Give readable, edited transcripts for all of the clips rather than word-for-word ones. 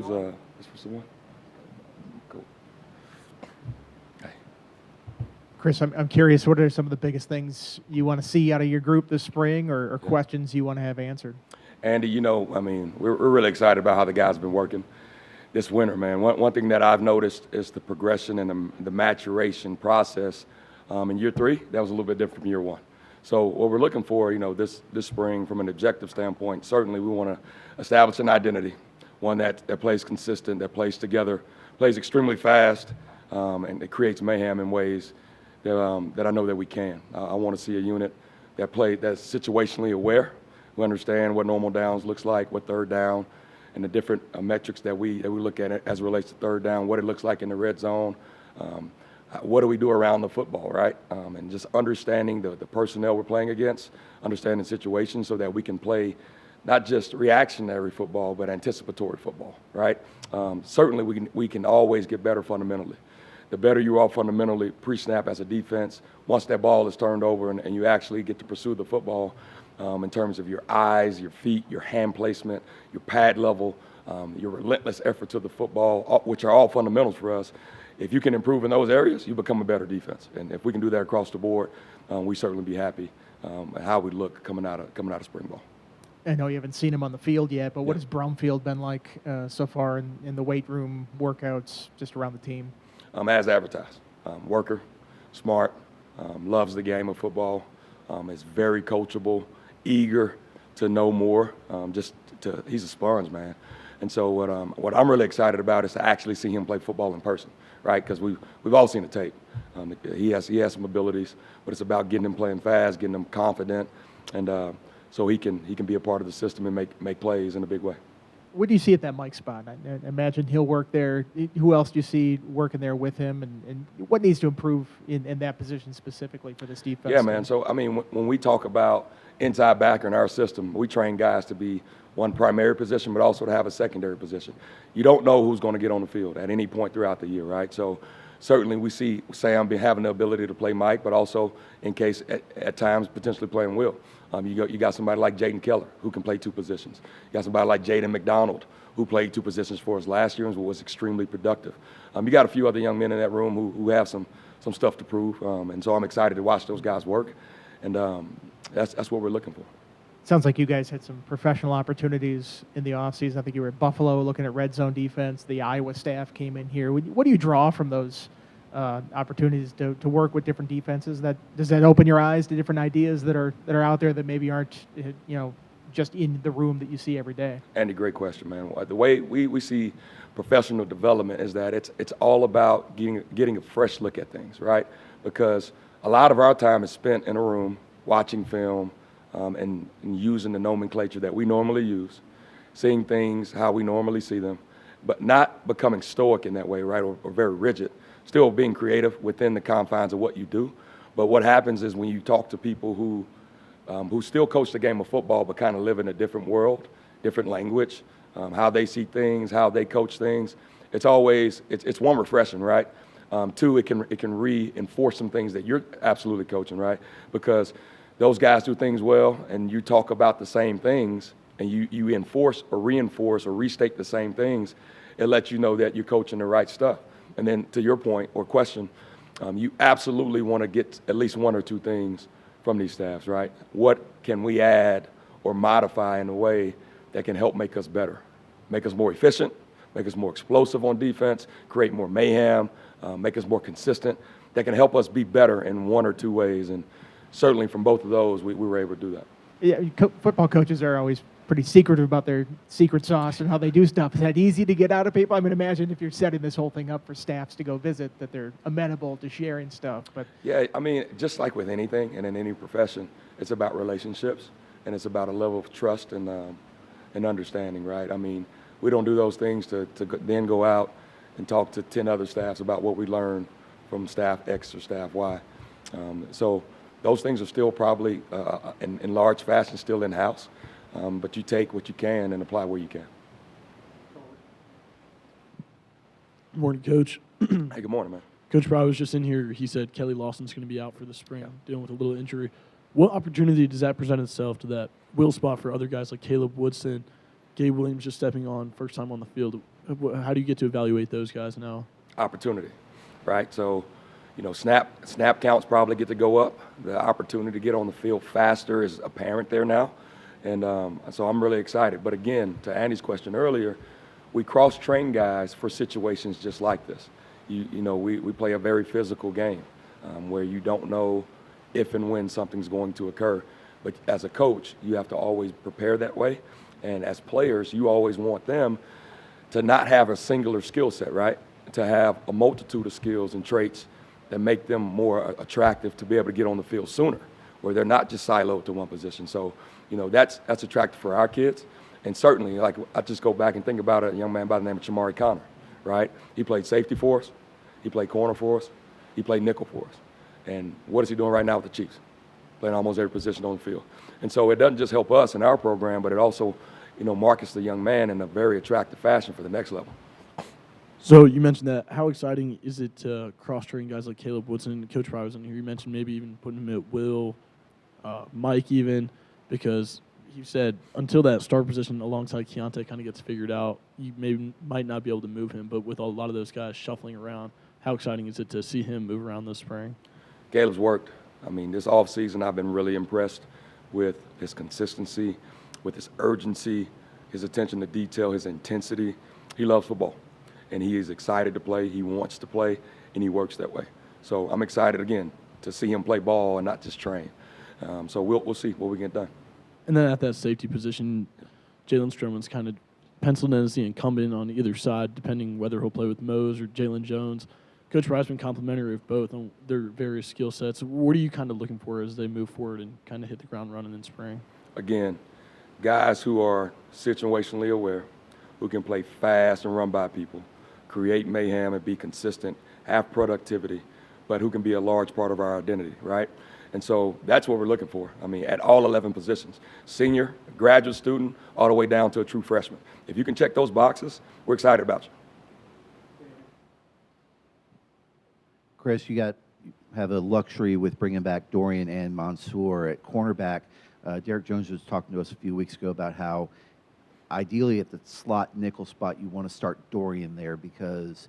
this for someone? Cool. Hey. Chris, I'm curious, what are some of the biggest things you want to see out of your group this spring or questions you want to have answered? Andy, we're really excited about how the guys have been working this winter, man. One thing that I've noticed is the progression and the maturation process. In year 3, that was a little bit different from year 1. So what we're looking for, this spring from an objective standpoint, certainly we want to establish an identity, one that plays consistent, that plays together, plays extremely fast, and it creates mayhem in ways that I know that we can. I want to see a unit that's situationally aware. We understand what normal downs looks like, what third down, and the different metrics that we look at it as it relates to third down, what it looks like in the red zone. What do we do around the football, right? And just understanding the personnel we're playing against, understanding situations so that we can play not just reactionary football, but anticipatory football, right? Certainly we can always get better fundamentally. The better you are fundamentally pre-snap as a defense, once that ball is turned over and you actually get to pursue the football in terms of your eyes, your feet, your hand placement, your pad level, your relentless effort to the football, which are all fundamentals for us. If you can improve in those areas, you become a better defense. And if we can do that across the board, we certainly be happy at how we look coming out of spring ball. I know you haven't seen him on the field yet, but what has Brumfield been like so far in the weight room workouts just around the team? As advertised. Worker, smart, loves the game of football, is very coachable, eager to know more. He's a sponge, man. And so what I'm really excited about is to actually see him play football in person, right? Because we've all seen the tape. He has some abilities, but it's about getting him playing fast, getting him confident, and so he can be a part of the system and make plays in a big way. What do you see at that Mike spot? I imagine he'll work there. Who else do you see working there with him, and what needs to improve in that position specifically for this defense? Yeah, man. So, when we talk about inside backer in our system, we train guys to be one primary position, but also to have a secondary position. You don't know who's going to get on the field at any point throughout the year, right? So certainly we see Sam having the ability to play Mike, but also in case at times potentially playing Will. You got somebody like Jaden Keller who can play 2 positions. You got somebody like Jaden McDonald who played 2 positions for us last year and was extremely productive. You got a few other young men in that room who have some stuff to prove, and so I'm excited to watch those guys work, and that's what we're looking for. Sounds like you guys had some professional opportunities in the offseason. I think you were at Buffalo looking at red zone defense. The Iowa staff came in here. What do you draw from those opportunities to work with different defenses? Does that open your eyes to different ideas that are out there that maybe aren't just in the room that you see every day? Andy, great question, man. The way we see professional development is that it's all about getting a fresh look at things, right? Because a lot of our time is spent in a room watching film, and using the nomenclature that we normally use, seeing things how we normally see them, but not becoming stoic in that way, right, or very rigid, still being creative within the confines of what you do. But what happens is when you talk to people who still coach the game of football but kind of live in a different world, different language, how they see things, how they coach things, it's one, refreshing, right? 2, it can reinforce some things that you're absolutely coaching, right? Because those guys do things well, and you talk about the same things, and you enforce or reinforce or restate the same things, it lets you know that you're coaching the right stuff. And then to your point or question, you absolutely want to get at least 1 or 2 things from these staffs, right? What can we add or modify in a way that can help make us better, make us more efficient, make us more explosive on defense, create more mayhem, make us more consistent, that can help us be better in 1 or 2 ways. And certainly from both of those, we were able to do that. Yeah, football coaches are always pretty secretive about their secret sauce and how they do stuff. Is that easy to get out of people? I mean, imagine if you're setting this whole thing up for staffs to go visit, that they're amenable to sharing stuff. But yeah, just like with anything and in any profession, it's about relationships, and it's about a level of trust and understanding, right? We don't do those things to then go out and talk to 10 other staffs about what we learned from staff X or staff Y. So those things are still probably, in large fashion, still in-house, but you take what you can and apply where you can. Good morning, Coach. Hey, good morning, man. Coach Pry was just in here. He said Kelly Lawson's going to be out for the spring, dealing with a little injury. What opportunity does that present itself to that will spot for other guys like Caleb Woodson, Gabe Williams just stepping on first time on the field? How do you get to evaluate those guys now? Opportunity, right? So, snap counts probably get to go up. The opportunity to get on the field faster is apparent there now. And so I'm really excited. But again, to Andy's question earlier, we cross-train guys for situations just like this. We play a very physical game where you don't know if and when something's going to occur. But as a coach, you have to always prepare that way. And as players, you always want them to not have a singular skill set, right? To have a multitude of skills and traits that make them more attractive to be able to get on the field sooner, where they're not just siloed to one position. So, that's attractive for our kids. And certainly, like, I just go back and think about a young man by the name of Chamari Connor, right? He played safety for us. He played corner for us. He played nickel for us. And what is he doing right now with the Chiefs? Playing almost every position on the field. And so it doesn't just help us in our program, but it also, markets the young man in a very attractive fashion for the next level. So you mentioned that. How exciting is it to cross-train guys like Caleb Woodson? Coach Fry was in here. You mentioned maybe even putting him at Will, Mike even, because you said until that start position alongside Keontae kind of gets figured out, you might not be able to move him. But with a lot of those guys shuffling around, how exciting is it to see him move around this spring? Caleb's worked. This offseason I've been really impressed with his consistency, with his urgency, his attention to detail, his intensity. He loves football, and he is excited to play. He wants to play, and he works that way. So I'm excited, again, to see him play ball and not just train. So we'll see what we get done. And then at that safety position, Jalen Stroman's kind of penciled in as the incumbent on either side, depending whether he'll play with Mose or Jalen Jones. Coach Fry's been complimentary of both on their various skill sets. What are you kind of looking for as they move forward and kind of hit the ground running in spring? Again, guys who are situationally aware, who can play fast and run by people, create mayhem and be consistent, have productivity, but who can be a large part of our identity, right? And so that's what we're looking for. At all 11 positions, senior, graduate student, all the way down to a true freshman. If you can check those boxes, we're excited about you. Chris, you have a luxury with bringing back Dorian and Mansour at cornerback. Derek Jones was talking to us a few weeks ago about how ideally at the slot nickel spot you want to start Dorian there because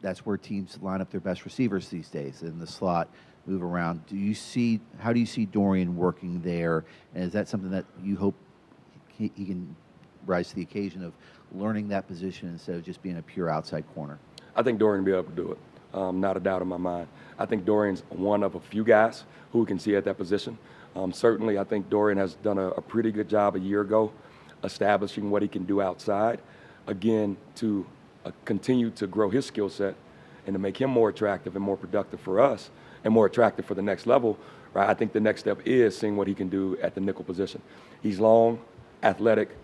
that's where teams line up their best receivers these days, in the slot, move around. How do you see Dorian working there? And is that something that you hope he can rise to the occasion of learning that position instead of just being a pure outside corner? I think Dorian will be able to do it. Not a doubt in my mind. I think Dorian's one of a few guys who we can see at that position. Certainly, I think Dorian has done a pretty good job a year ago establishing what he can do outside. Again, to continue to grow his skill set and to make him more attractive and more productive for us and more attractive for the next level, right? I think the next step is seeing what he can do at the nickel position. He's long, athletic,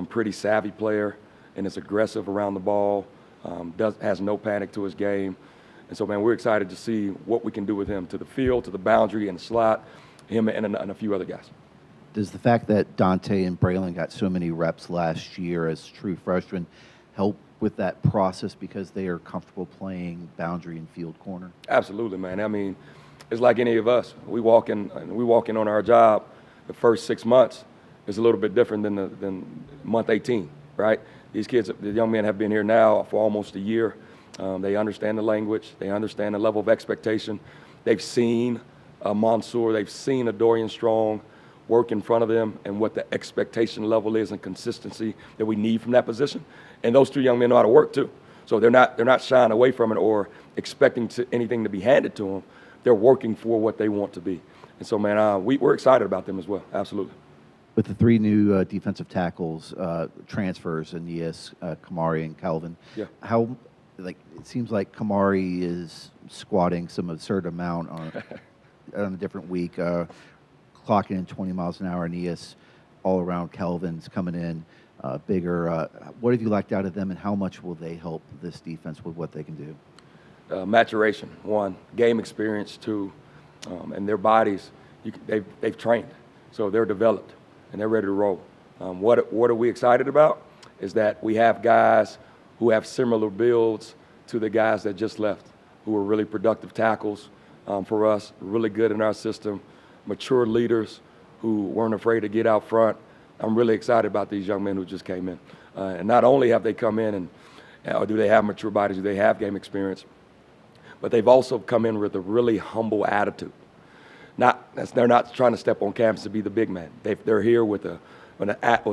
pretty savvy player, and is aggressive around the ball, has no panic to his game. And so, man, we're excited to see what we can do with him to the field, to the boundary, and the slot, him and a few other guys. Does the fact that Dante and Braylon got so many reps last year as true freshmen help with that process because they are comfortable playing boundary and field corner? Absolutely, man. It's like any of us. We walk in on our job. The first 6 months is a little bit different than month 18, right? These kids, the young men, have been here now for almost a year. They understand the language. They understand the level of expectation. They've seen a Mansour. They've seen a Dorian Strong work in front of them and what the expectation level is and consistency that we need from that position. And those two young men know how to work too. So they're not shying away from it or expecting anything to be handed to them. They're working for what they want to be. And so, man, we're excited about them as well. Absolutely. With the three new defensive tackles, transfers, Aeneas, Kamari, and Calvin, Yeah. it seems like Kamari is squatting some absurd amount on a different week, clocking in 20 miles an hour. Aeneas, all around. Calvin's coming in bigger. What have you liked out of them, and how much will they help this defense with what they can do? Maturation, one. Game experience, two. And their bodies, they've trained. So they're developed, and they're ready to roll. What are we excited about is that we have guys who have similar builds to the guys that just left, who are really productive tackles for us, really good in our system, mature leaders who weren't afraid to get out front. I'm really excited about these young men who just came in. And not only have they come in or do they have mature bodies? Do they have game experience? But they've also come in with a really humble attitude. They're not trying to step on campus to be the big man. They're here with an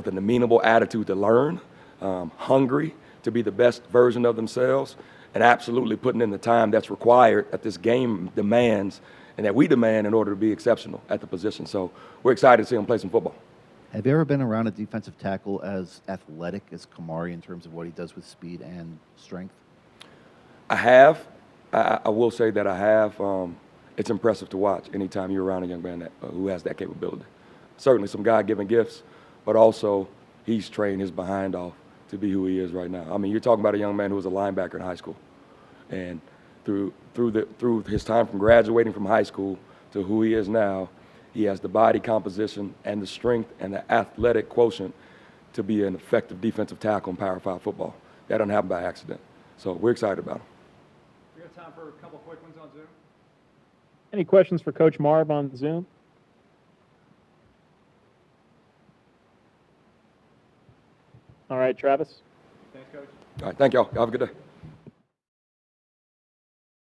amenable attitude to learn, hungry to be the best version of themselves, and absolutely putting in the time that's required that this game demands and that we demand in order to be exceptional at the position. So we're excited to see them play some football. Have you ever been around a defensive tackle as athletic as Kamari in terms of what he does with speed and strength? I have. I will say that I have. It's impressive to watch anytime you're around a young man who has that capability. Certainly some God-given gifts, but also he's trained his behind off to be who he is right now. I mean, you're talking about a young man who was a linebacker in high school. And through his time from graduating from high school to who he is now, he has the body composition and the strength and the athletic quotient to be an effective defensive tackle in Power 5 football. That doesn't happen by accident. So we're excited about him. We have time for a couple quick ones on Zoom. Any questions for Coach Marv on Zoom? All right, Travis. Thanks, Coach. All right, thank y'all. Have a good day.